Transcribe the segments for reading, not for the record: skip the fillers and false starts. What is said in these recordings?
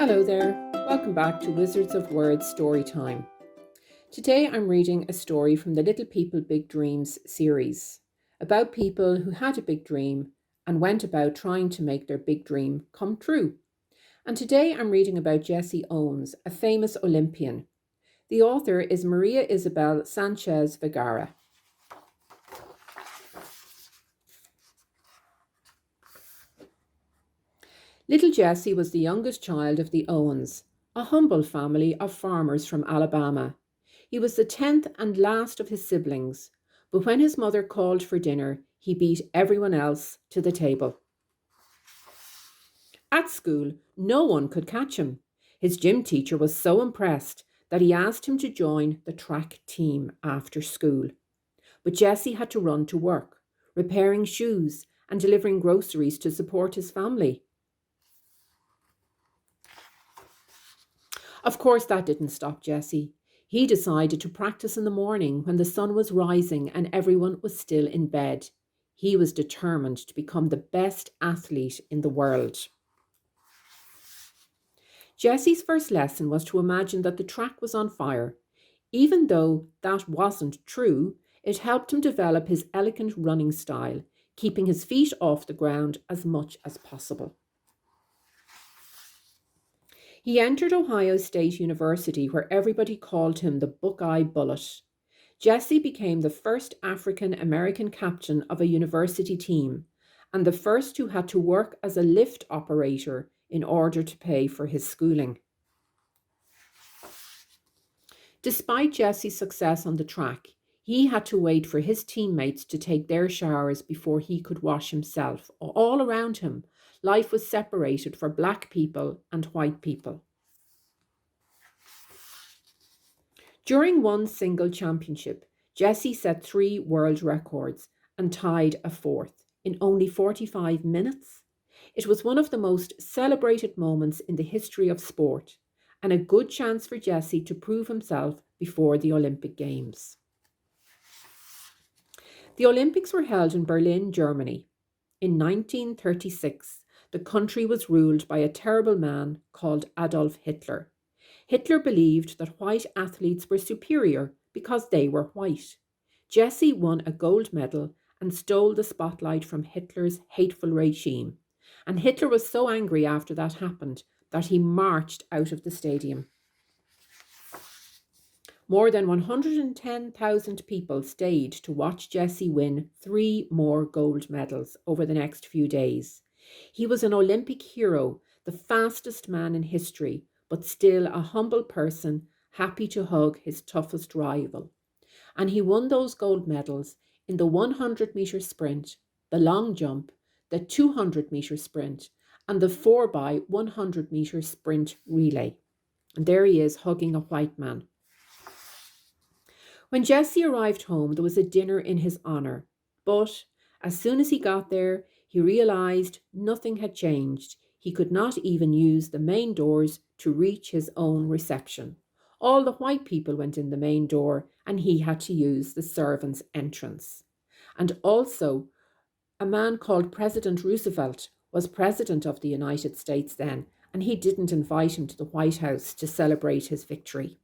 Hello there, welcome back to Wizards of Words Story Time. Today I'm reading a story from the Little People Big Dreams series about people who had a big dream and went about trying to make their big dream come true. And today I'm reading about Jessie Owens, a famous Olympian. The author is Maria Isabel Sanchez Vegara. Little Jessie was the youngest child of the Owens, a humble family of farmers from Alabama. He was the 10th and last of his siblings, but when his mother called for dinner, he beat everyone else to the table. At school, no one could catch him. His gym teacher was so impressed that he asked him to join the track team after school. But Jessie had to run to work, repairing shoes and delivering groceries to support his family. Of course, that didn't stop Jessie. He decided to practice in the morning when the sun was rising and everyone was still in bed. He was determined to become the best athlete in the world. Jessie's first lesson was to imagine that the track was on fire. Even though that wasn't true, it helped him develop his elegant running style, keeping his feet off the ground as much as possible. He entered Ohio State University, where everybody called him the Buckeye Bullet. Jessie became the first African American captain of a university team and the first who had to work as a lift operator in order to pay for his schooling. Despite Jessie's success on the track, he had to wait for his teammates to take their showers before he could wash himself. All around him, life was separated for black people and white people. During one single championship, Jessie set 3 world records and tied a 4th in only 45 minutes. It was one of the most celebrated moments in the history of sport and a good chance for Jessie to prove himself before the Olympic Games. The Olympics were held in Berlin, Germany. In 1936, the country was ruled by a terrible man called Adolf Hitler. Hitler believed that white athletes were superior because they were white. Jessie won a gold medal and stole the spotlight from Hitler's hateful regime. And Hitler was so angry after that happened that he marched out of the stadium. More than 110,000 people stayed to watch Jessie win 3 more gold medals over the next few days. He was an Olympic hero, the fastest man in history, but still a humble person, happy to hug his toughest rival. And he won those gold medals in the 100-meter sprint, the long jump, the 200-meter sprint, and the 4x100-meter sprint relay. And there he is, hugging a white man. When Jessie arrived home, there was a dinner in his honour. But as soon as he got there, he realised nothing had changed. He could not even use the main doors to reach his own reception. All the white people went in the main door and he had to use the servants' entrance. And also, a man called President Roosevelt was president of the United States then, and he didn't invite him to the White House to celebrate his victory.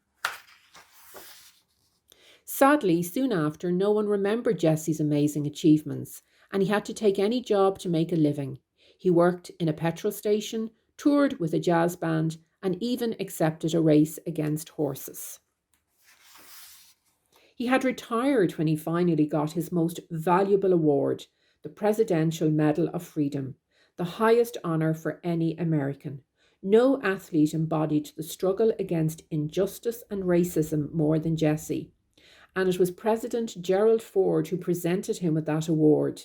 Sadly, soon after, no one remembered Jessie's amazing achievements, and he had to take any job to make a living. He worked in a petrol station, toured with a jazz band, and even accepted a race against horses. He had retired when he finally got his most valuable award, the Presidential Medal of Freedom, the highest honour for any American. No athlete embodied the struggle against injustice and racism more than Jessie. And it was President Gerald Ford who presented him with that award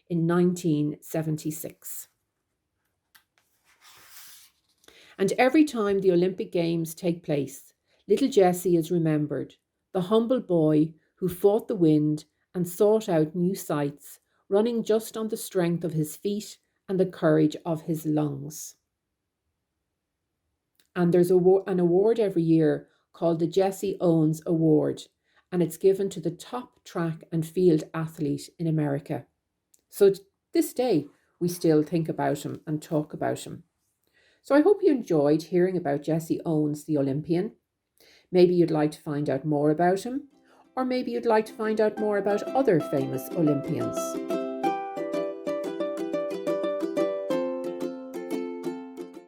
in 1976. And every time the Olympic Games take place, little Jessie is remembered, the humble boy who fought the wind and sought out new sights, running just on the strength of his feet and the courage of his lungs. And there's an award every year called the Jessie Owens Award, and it's given to the top track and field athlete in America. So this day, we still think about him and talk about him. So I hope you enjoyed hearing about Jesse Owens, the Olympian. Maybe you'd like to find out more about him, or maybe you'd like to find out more about other famous Olympians.